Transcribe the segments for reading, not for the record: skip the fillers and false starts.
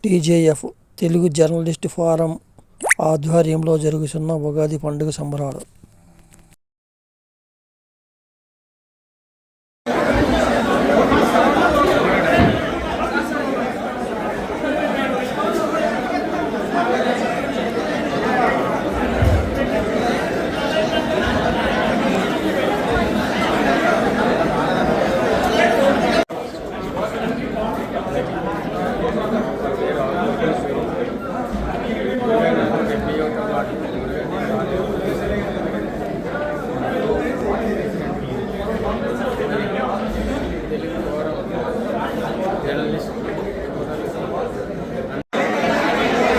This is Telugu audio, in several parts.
టీజేఎఫ్ తెలుగు జర్నలిస్ట్ ఫోరం ఆధ్వర్యంలో జరుగుతున్న ఉగాది పండుగ సంబరాలు.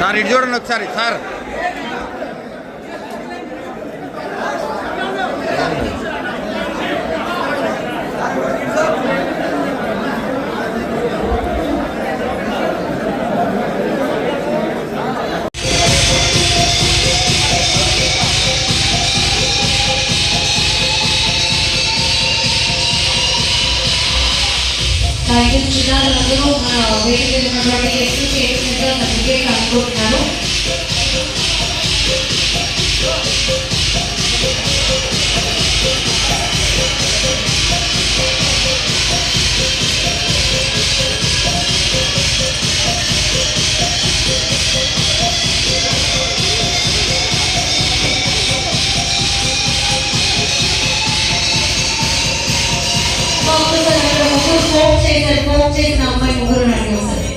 సార్ ఇటు చూడండి ఒకసారి సార్. అందరూ వేదిక ఉన్నటువంటి సర్టిఫికేట్ అనుకుంటున్నాను. ఫోన్ చేసిన అమ్మాయి ముగ్గురు రండి ఒకసారి.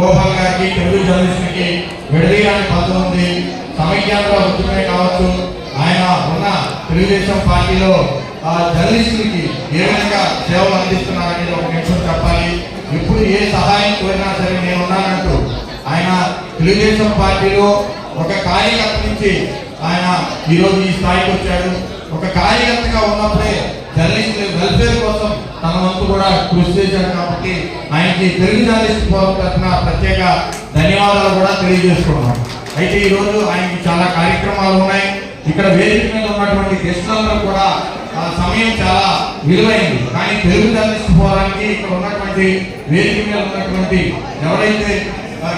గోపాల్ గారికి, తెలుగు జర్నలిస్టులకి విడదీయడానికి పద్ధతి ఉంది. సమైక్యాంధ్ర ఉద్యమే కావచ్చు, ఆయన ఉన్న తెలుగుదేశం పార్టీలో జర్నలిస్టులకి ఏ విధంగా సేవలు అందిస్తున్నారనేది ఒక నిమిషం చెప్పాలి. ఇప్పుడు ఏ సహాయం కోరినా సరే నేను ఉన్నానంటూ ఆయన తెలుగుదేశం పార్టీలో ఒక కార్యకర్త నుంచి ఆయన ఈరోజు ఈ స్థాయికి వచ్చాడు. ఒక కార్యకర్తగా ఉన్నప్పుడే జర్నలిస్టుల వెల్ఫేర్ కోసం తన వంతు కూడా కృషి చేశాడు. కాబట్టి ఆయనకి తెలుగు జర్నలిస్ట్ ఫోరం తరఫున ప్రత్యేక ధన్యవాదాలు కూడా తెలియజేసుకున్నాం. అయితే ఈరోజు ఆయనకి చాలా కార్యక్రమాలు ఉన్నాయి. ఇక్కడ వేదిక మీద ఉన్నటువంటి గెస్టులందరూ కూడా సమయం చాలా విలువైంది. కానీ తెలుగు జర్నలిస్ట్ ఫోరానికి ఇక్కడ ఉన్నటువంటి వేదిక మీద ఉన్నటువంటి ఎవరైతే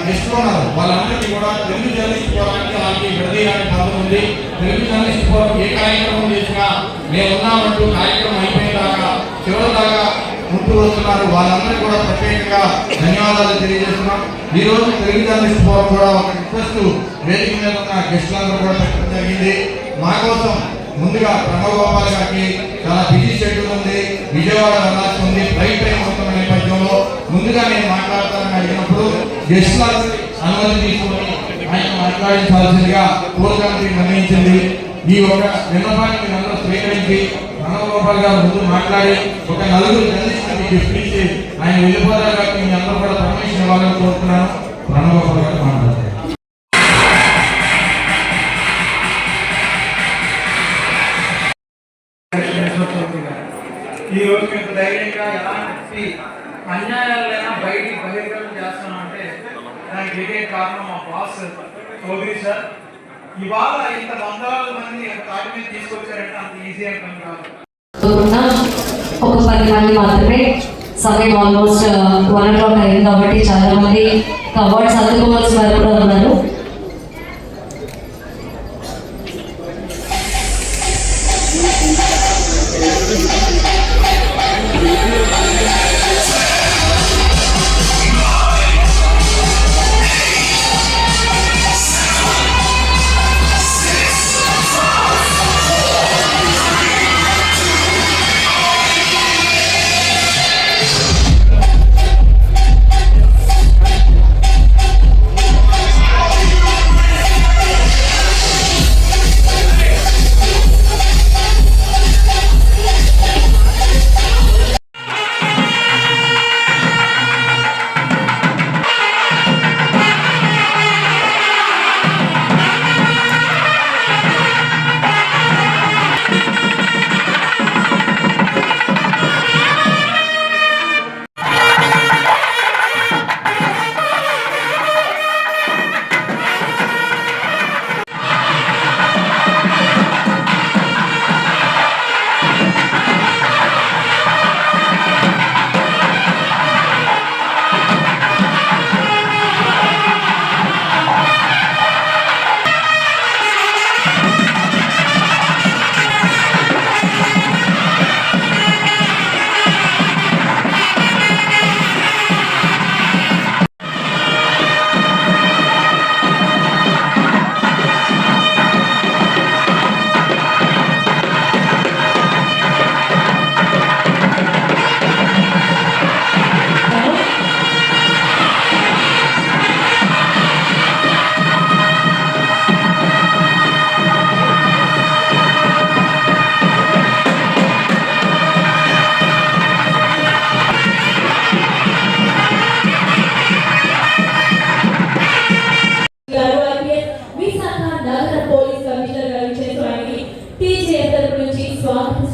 గెస్టులు ఉన్నారో వాళ్ళందరికీ కూడా తెలుగు జర్నలిస్ట్ ఫోరానికి వాళ్ళకి విడదీయడానికి పద్ధతి ఉంది. తెలుగు జర్నలిస్ట్ ఫోరం ఏ కార్యక్రమం చేసినా మేము ఉన్నామంటూ కార్యక్రమం అయిపోయేదాకా చివరి దాకా ముందు వస్తున్నారు. వాళ్ళందరికీ కూడా ప్రత్యేకంగా ధన్యవాదాలు తెలియజేస్తున్నాం. ఈ రోజు తెలుగు జర్నలిస్ట్ ఫోరం కూడా ఒక రిక్వెస్ట్ వేదిక మీద ఉన్న గెస్టులందరూ కూడా పెట్టడం జరిగింది. మా కోసం ముందుగా ప్రణవ్ గోపాల్ గారికి చాలా బిజీ షెడ్యూల్ ఉంది, విజయవాడ వెళ్ళాల్సి ఉంది, ఫ్లైట్ టైం అవుతున్న నేపథ్యంలో ముందుగా నేను మాట్లాడతానని అడిగినప్పుడు గెస్టులకు అనుమతి తీసుకొని ఆయన మాట్లాడించాల్సిందిగా కోర్ కమిటీ నిర్ణయించింది. ఈ ఒక విన్నపాన్ని మీరు అందరూ స్వీకరించి ప్రణవ్ గోపాల్ గారు ముందు మాట్లాడి ఒక నలుగురు జర్నలిస్టులకి గిఫ్ట్ ఇచ్చి ఆయన వెళ్ళిపోతారు. కాబట్టి మీ అందరూ కూడా పర్మిషన్ ఇవ్వాలని కోరుతున్నాను. ప్రణవ్ గోపాల్ గారు మాట్లాడతారు. ఈ రోజు మీకు ధైర్యంగా ఎలాంటి అన్యాయాలైనా బయటికి బహిర్గతం చేస్తామంటే దానికి ఏదే కారణం మా బాస్ చౌదరి సార్. ఇవాళ ఇంత వందల మంది తాటి మీద తీసుకొచ్చారంటే అంత ఈజీ అని పని కాదు. ఒక 10 మంది మాత్రమే. సమయం ఆల్మోస్ట్ 1 o'clock అయింది కాబట్టి చాలా మంది అవార్డ్స్ అందుకోవాల్సిన వారు కూడా ఉన్నారు.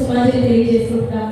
పుష్పాంజలి తెలియజేసుకుంటాం.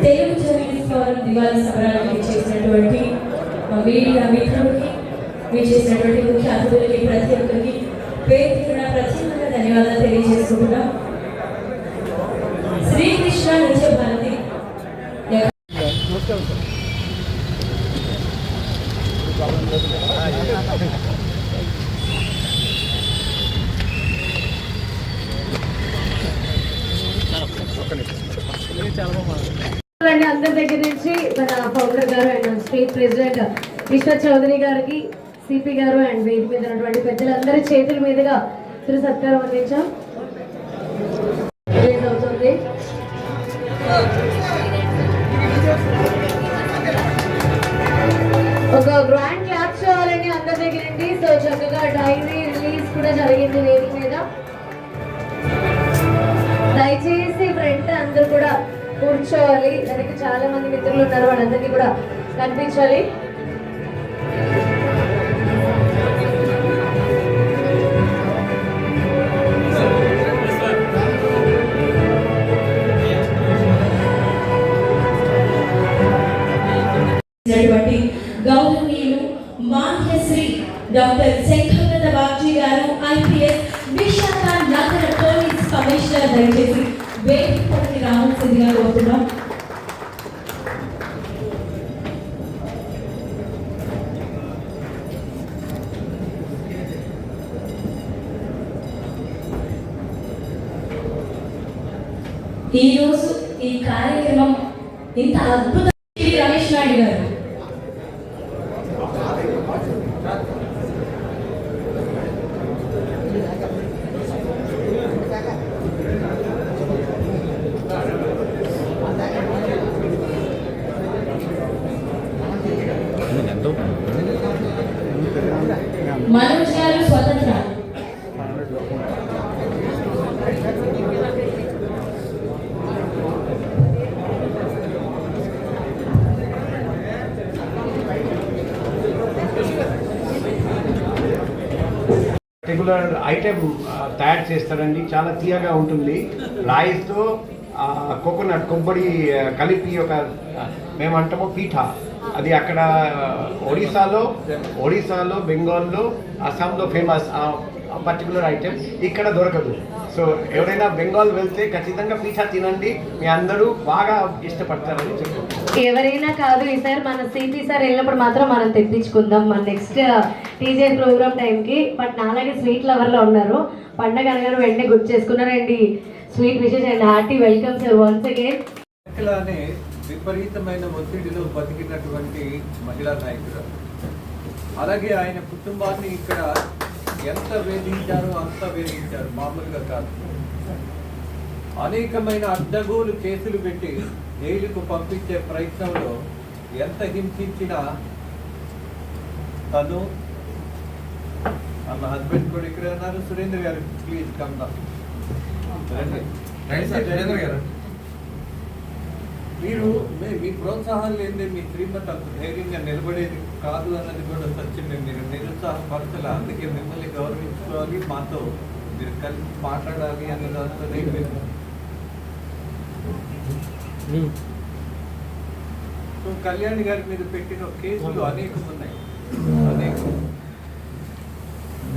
తెలుగు జర్నలిస్ట్ ఫోరం దివాళీ సంబరాలకు చేసినటువంటి మీడియా మిత్రులకి, మీరు చేసినటువంటి ముఖ్య అతిథులకి, ప్రతి ఒక్కరికి పేరున ప్రత్యేకంగా ధన్యవాదాలు తెలియజేసుకుంటున్నాం. శ్రీకృష్ణ నృత్య భారతి అందరి దగ్గర నుంచి మన ఫౌండర్ గారు అండ్ స్టేట్ ప్రెసిడెంట్ విశ్వత్ చౌదరి గారికి, సిపి గారు అండ్ వేదిక మీద ఉన్నటువంటి పెద్దలందరి చేతుల మీదుగా చిరు సత్కారం అందించాం. అవుతుంది. ఒక గ్రాండ్ క్లాప్ చేయాలండి అందరి దగ్గర నుండి. సో చక్కగా డైరీ రిలీజ్ కూడా జరిగింది వేదిక మీద. దయచేసి ఫ్రంట్ అందరూ కూడా కూర్చోవాలి. దానికి చాలా మంది మిత్రులు ఉన్నారు, వాళ్ళందరికీ కూడా కనిపించాలి. గౌరవనీయులు మాన్యశ్రీ డాక్టర్ శంకరనాథ బాబ్జీ గారు, ఐపీఎస్, విశాఖ నగర పోలీస్ కమిషనర్, దయచేసి వేదికపైకి రావాల్సిందిగా కోరుతున్నాం. ఈరోజు ఈ కార్యక్రమం ఇంత అద్భుత రమేష్ నాయుడు గారు మనోజ్ గారు స్వతంత్ర, రెగ్యులర్ ఐటెం తయారు చేస్తారండి. చాలా తీయగా ఉంటుంది. రాయిస్తో కోకోనట్ కొబ్బరి కలిపి ఒక మేమంటాము పీఠా. అది అక్కడ ఒడిశాలో, బెంగాల్లో, అస్సాంలో ఫేమస్ పర్టికులర్ ఐటెం. ఇక్కడ దొరకదు. సో ఎవరైనా బెంగాల్ వెళ్తే ఖచ్చితంగా పీఠా తినండి, మీ అందరూ బాగా ఇష్టపడతారని చెప్తారు. ఎవరైనా కాదు, ఈసారి మన సిపి సార్ వెళ్ళినప్పుడు మాత్రం మనం తెప్పించుకుందాం మన నెక్స్ట్ టీజే ప్రోగ్రామ్ టైంకి. బట్ నాలాగే స్వీట్ లవర్లో ఉన్నారు, పండగ అనగానే వెంటనే గుర్తు చేసుకున్నారండి. Sweet wishes and hearty welcome sir once again. ఇలానే విపరీతమైన ఒత్తిడిలో బతికినటువంటి మహిళా నాయకుడు. అలాగే ఆయన కుటుంబాన్ని ఇక్కడ ఎంత వేధించారో అంత వేధించారు, మామూలుగా కాదు. అనేకమైన అడ్డగోలు కేసులు పెట్టి జైలుకు పంపించే ప్రయత్నంలో ఎంత హింసించినా తను వాళ్ళ హస్బెండ్ కూడా ఇక్కడ ఉన్నారు. సురేంద్ర గారు ప్లీజ్ కమ్ దా. మీరు మీ ప్రోత్సాహం లేదే మీ శ్రీమతి అంత ధైర్యంగా నిలబడేది కాదు అన్నది కూడా సత్యమే. మీరు నిరుత్సాహపరచాలి. అందుకే మిమ్మల్ని గౌరవించుకోవాలి, మాతో మీరు కలిసి మాట్లాడాలి అనే దాంతో సో కళ్యాణ్ గారి మీద పెట్టిన కేసులు అనేకం ఉన్నాయి, అనేకం.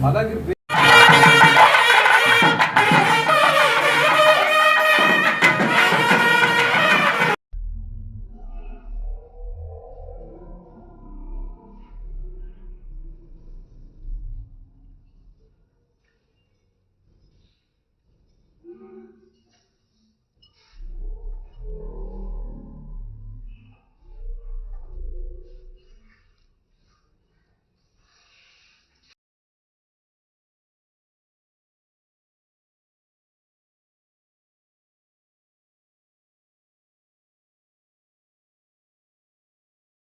అలాగే